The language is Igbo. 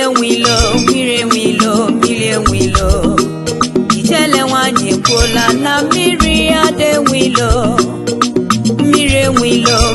enwilo, mmiri enwilo, mmiri enwilo. Ijele nwanyị kwuola na mmiri ada enwilo. Mmiri enwilo,